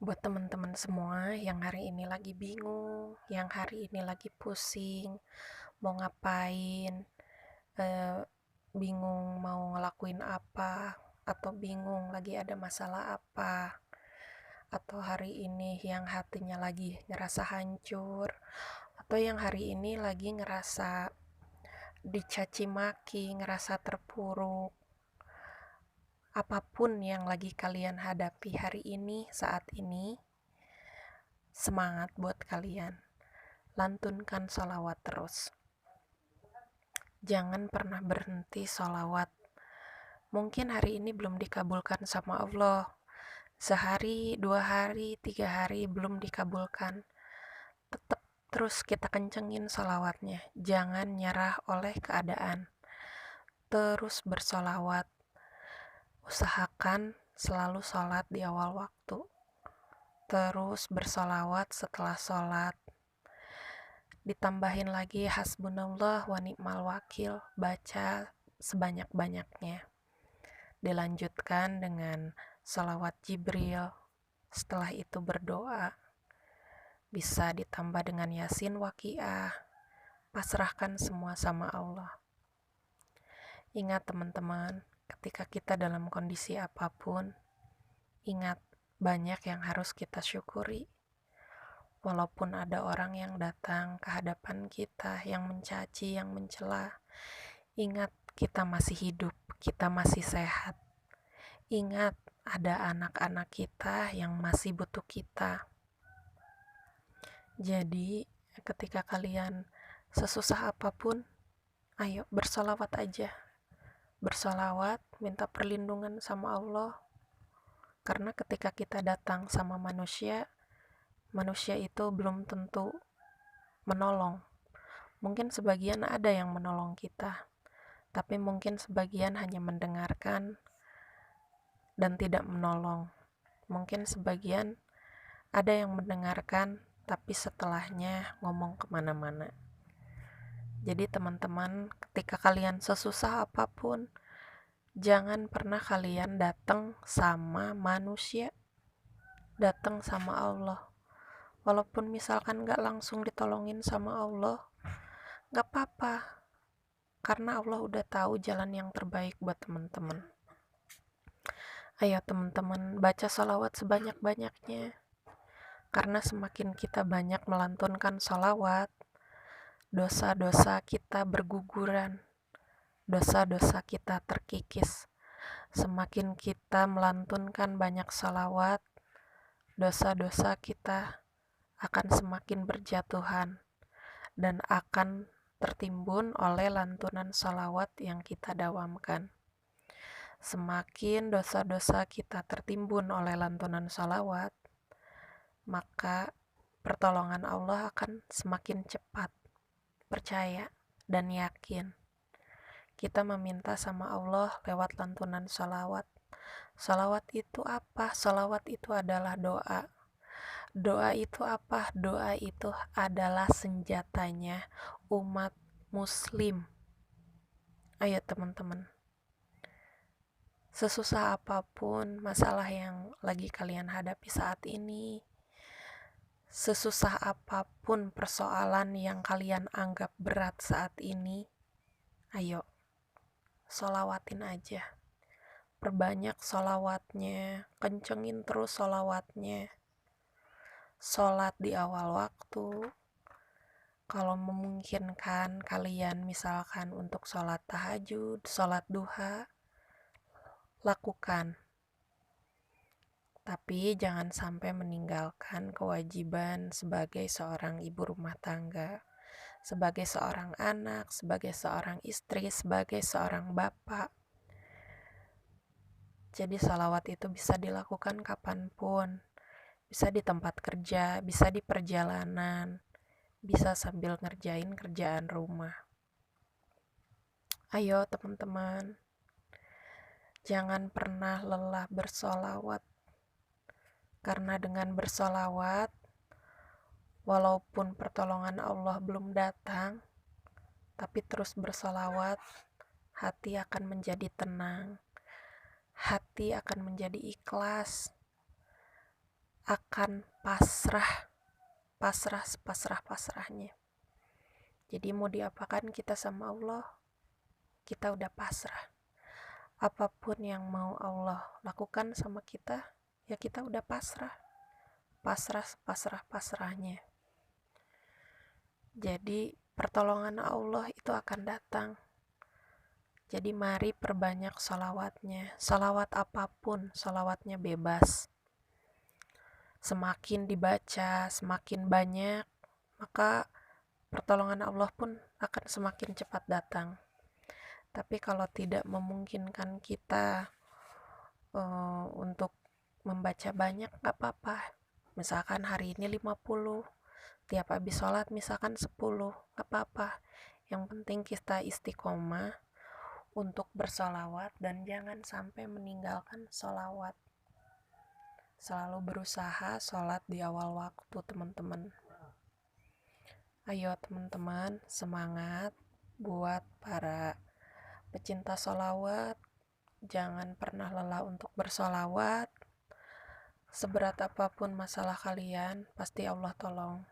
Buat teman-teman semua yang hari ini lagi bingung, yang hari ini lagi pusing, mau ngapain, eh, bingung mau ngelakuin apa, atau bingung lagi ada masalah apa, atau hari ini yang hatinya lagi ngerasa hancur, atau yang hari ini lagi ngerasa dicaci maki, ngerasa terpuruk. Apapun yang lagi kalian hadapi hari ini, saat ini, semangat buat kalian. Lantunkan sholawat terus. Jangan pernah berhenti sholawat. Mungkin hari ini belum dikabulkan sama Allah. Sehari, 2 hari, 3 hari belum dikabulkan. Tetap terus kita kencengin sholawatnya. Jangan nyerah oleh keadaan. Terus bersolawat. Usahakan selalu sholat di awal waktu. Terus bersolawat setelah sholat. Ditambahin lagi hasbunallah wa ni'mal wakil, baca sebanyak-banyaknya. Dilanjutkan dengan salawat Jibril. Setelah itu berdoa. Bisa ditambah dengan Yasin Waqiah. Pasrahkan semua sama Allah. Ingat teman-teman, ketika kita dalam kondisi apapun, ingat banyak yang harus kita syukuri. Walaupun ada orang yang datang ke hadapan kita, yang mencaci, yang mencela, ingat kita masih hidup, kita masih sehat. Ingat ada anak-anak kita yang masih butuh kita. Jadi, ketika kalian sesusah apapun, ayo bersolawat aja. Bersolawat, minta perlindungan sama Allah. Karena ketika kita datang sama manusia itu belum tentu menolong. Mungkin sebagian ada yang menolong kita, tapi mungkin sebagian hanya mendengarkan dan tidak menolong. Mungkin sebagian ada yang mendengarkan, tapi setelahnya ngomong kemana-mana. Jadi teman-teman, ketika kalian sesusah apapun, jangan pernah kalian datang sama manusia, datang sama Allah. Walaupun misalkan gak langsung ditolongin sama Allah, gak apa-apa, karena Allah udah tahu jalan yang terbaik buat teman-teman. Ayo teman-teman, baca sholawat sebanyak-banyaknya. Karena semakin kita banyak melantunkan sholawat, dosa-dosa kita berguguran, dosa-dosa kita terkikis. Semakin kita melantunkan banyak sholawat, dosa-dosa kita akan semakin berjatuhan dan akan tertimbun oleh lantunan sholawat yang kita dawamkan. Semakin dosa-dosa kita tertimbun oleh lantunan sholawat, maka pertolongan Allah akan semakin cepat. Percaya dan yakin. Kita meminta sama Allah lewat lantunan sholawat. Sholawat itu apa? Sholawat itu adalah doa. Doa itu apa? Doa itu adalah senjatanya umat muslim. Ayo teman-teman, sesusah apapun masalah yang lagi kalian hadapi saat ini, sesusah apapun persoalan yang kalian anggap berat saat ini, ayo sholawatin aja. Perbanyak sholawatnya, kencengin terus sholawatnya. Sholat di awal waktu. Kalau memungkinkan kalian misalkan untuk sholat tahajud, sholat duha, lakukan. Tapi jangan sampai meninggalkan kewajiban sebagai seorang ibu rumah tangga, sebagai seorang anak, sebagai seorang istri, sebagai seorang bapak. Jadi salawat itu bisa dilakukan kapanpun, bisa di tempat kerja, bisa di perjalanan, bisa sambil ngerjain kerjaan rumah. Ayo teman-teman, jangan pernah lelah bersolawat. Karena dengan bersolawat, walaupun pertolongan Allah belum datang, tapi terus bersolawat, hati akan menjadi tenang, hati akan menjadi ikhlas, akan pasrah sepasrah-pasrahnya. Jadi mau diapakan kita sama Allah, kita udah pasrah. Apapun yang mau Allah lakukan sama kita, ya kita udah pasrah sepasrah-pasrahnya. Jadi pertolongan Allah itu akan datang. Jadi mari perbanyak sholawatnya. Sholawat apapun, sholawatnya bebas. Semakin dibaca, semakin banyak, maka pertolongan Allah pun akan semakin cepat datang. Tapi kalau tidak memungkinkan kita untuk membaca banyak, gak apa-apa. Misalkan hari ini 50, tiap habis sholat misalkan 10, gak apa-apa. Yang penting kita istiqomah untuk bersolawat dan jangan sampai meninggalkan solawat. Selalu berusaha sholat di awal waktu, teman-teman. Ayo teman-teman, semangat buat para pecinta sholawat. Jangan pernah lelah untuk bersolawat. Seberat apapun masalah kalian, pasti Allah tolong.